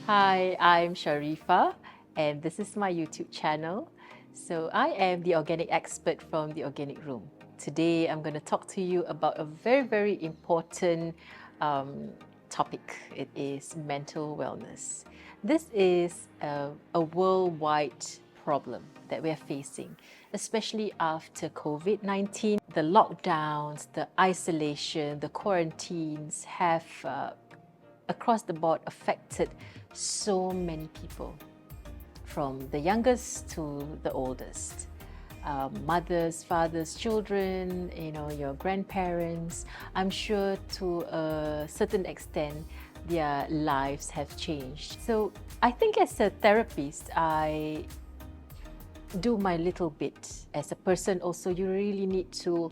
Hi, I'm Sharifa, and this is my YouTube channel. So I am the organic expert from the Organic Room. Today, I'm going to talk to you about a very important topic. It is mental wellness. This is a worldwide problem that we are facing, especially after COVID-19. The lockdowns, the isolation, the quarantines have across the board affected so many people, from the youngest to the oldest. Mothers, fathers, children, your grandparents. I'm sure to a certain extent their lives have changed. So I think as a therapist, I do my little bit. As a person also, you really need to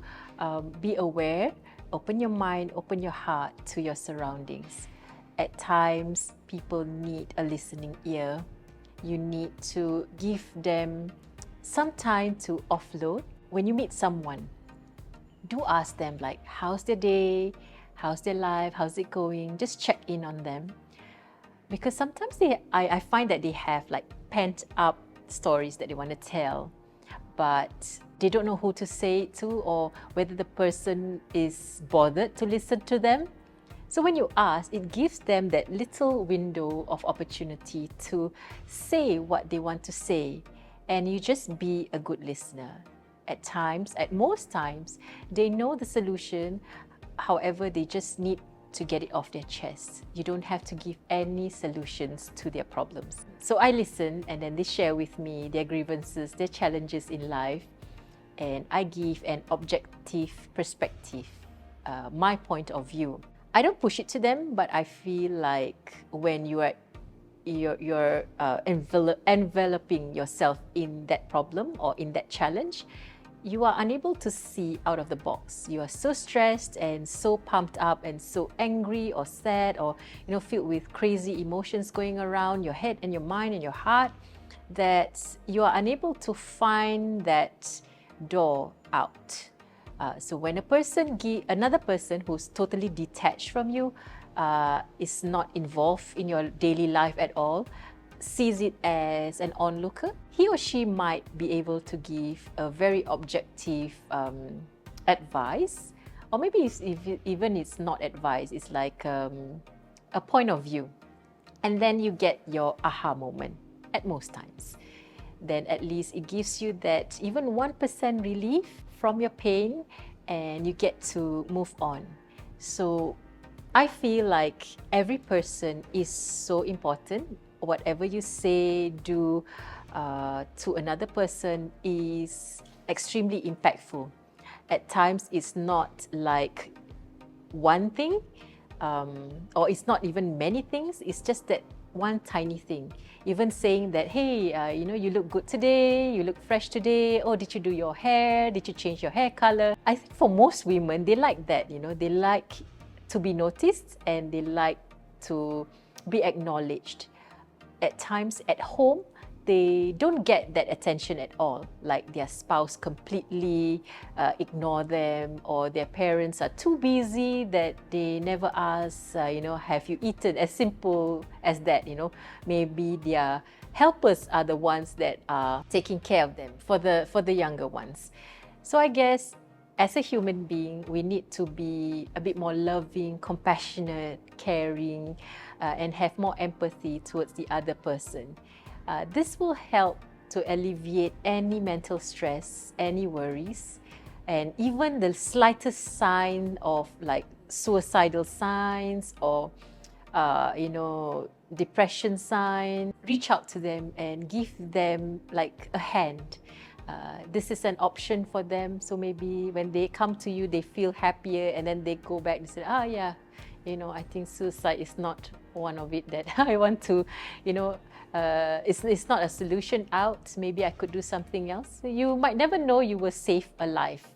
be aware, open your mind, open your heart to your surroundings. At times, people need a listening ear. You need to give them some time to offload. When you meet someone, do ask them like, how's their day? How's their life? How's it going? Just check in on them. Because sometimes I find that they have like pent up stories that they want to tell, but they don't know who to say it to or whether the person is bothered to listen to them. So when you ask, it gives them that little window of opportunity to say what they want to say, and you just be a good listener. At times, at most times, they know the solution, however, they just need to get it off their chest. You don't have to give any solutions to their problems. So I listen, and then they share with me their grievances, their challenges in life, and I give an objective perspective, my point of view. I don't push it to them, but I feel like when you're enveloping yourself in that problem or in that challenge, you are unable to see out of the box. You are so stressed and so pumped up and so angry or sad or filled with crazy emotions going around your head and your mind and your heart, that you are unable to find that door out. So when another person who's totally detached from you, is not involved in your daily life at all, sees it as an onlooker, he or she might be able to give a very objective advice, or maybe even it's not advice, it's like a point of view. And then you get your aha moment at most times. Then at least it gives you that even 1% relief from your pain, and you get to move on. So I feel like every person is so important. Whatever you say, do to another person is extremely impactful. At times, it's not like one thing, or it's not even many things. It's just that one tiny thing. Even saying that, hey, you look good today, you look fresh today, oh, did you do your hair? Did you change your hair color? I think for most women, they like that, they like to be noticed and they like to be acknowledged. At times at home, they don't get that attention at all, like their spouse completely ignore them, or their parents are too busy that they never ask, have you eaten? As simple as that, maybe their helpers are the ones that are taking care of them for the younger ones. So I guess as a human being, we need to be a bit more loving, compassionate, caring, and have more empathy towards the other person. This will help to alleviate any mental stress, any worries, and even the slightest sign of like suicidal signs or depression sign. Reach out to them and give them like a hand. This is an option for them. So maybe when they come to you, they feel happier, and then they go back and say, yeah, I think suicide is not one of it that I want to, it's not a solution out. Maybe I could do something else. You might never know, you will save a life,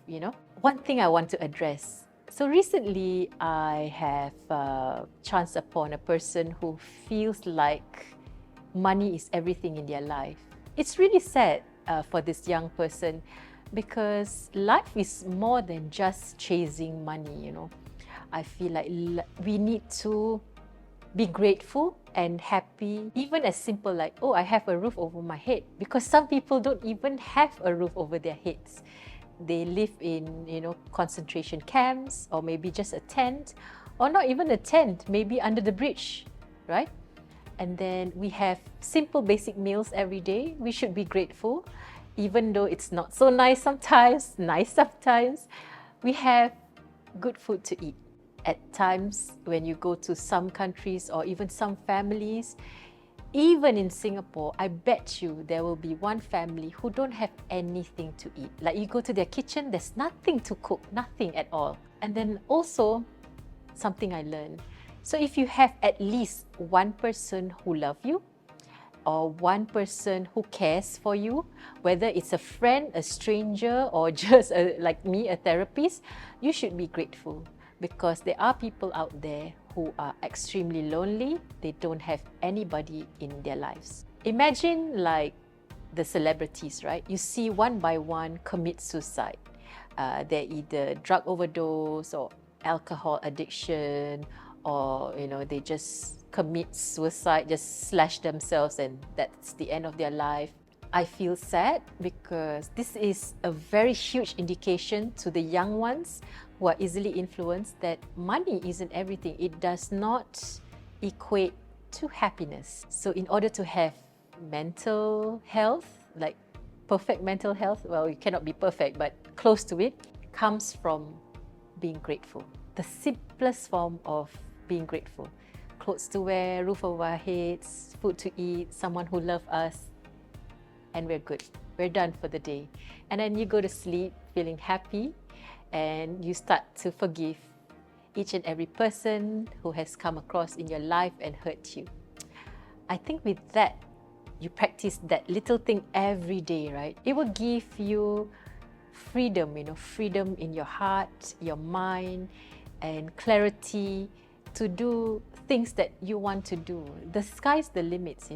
One thing I want to address. So recently, I have chanced upon a person who feels like money is everything in their life. It's really sad for this young person, because life is more than just chasing money, I feel like we need to Be grateful and happy, even as simple like, oh, I have a roof over my head. Because some people don't even have a roof over their heads. They live in, concentration camps, or maybe just a tent, or not even a tent, maybe under the bridge, right? And then we have simple basic meals every day. We should be grateful, even though it's not so nice sometimes, we have good food to eat. At times when you go to some countries or even some families, even in Singapore, I bet you there will be one family who don't have anything to eat. Like you go to their kitchen, there's nothing to cook, nothing at all. And then also, something I learned. So if you have at least one person who loves you, or one person who cares for you, whether it's a friend, a stranger, or just like me, a therapist, you should be grateful. Because there are people out there who are extremely lonely. They don't have anybody in their lives. Imagine like the celebrities, right? You see one by one commit suicide. They're either drug overdose or alcohol addiction, or they just commit suicide, just slash themselves, and that's the end of their life. I feel sad because this is a very huge indication to the young ones who are easily influenced that money isn't everything. It does not equate to happiness. So in order to have mental health, like perfect mental health, well, you cannot be perfect, but close to it, comes from being grateful. The simplest form of being grateful. Clothes to wear, roof over our heads, food to eat, someone who loves us, and we're good. We're done for the day. And then you go to sleep feeling happy, and you start to forgive each and every person who has come across in your life and hurt you. I think with that, you practice that little thing every day, right? It will give you freedom, freedom in your heart, your mind, and clarity to do things that you want to do. The sky's the limits,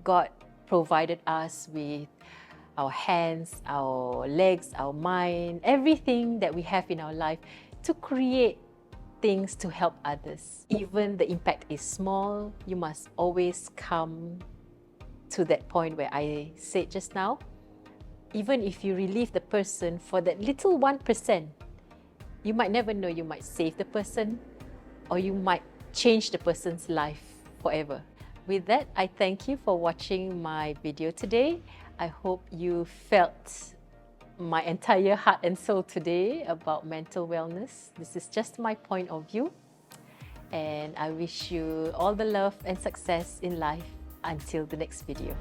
God provided us with our hands, our legs, our mind, everything that we have in our life to create things to help others. Even the impact is small, you must always come to that point where I said just now. Even if you relieve the person for that little 1%, you might never know, you might save the person, or you might change the person's life forever. With that, I thank you for watching my video today. I hope you felt my entire heart and soul today about mental wellness. This is just my point of view. And I wish you all the love and success in life. Until the next video.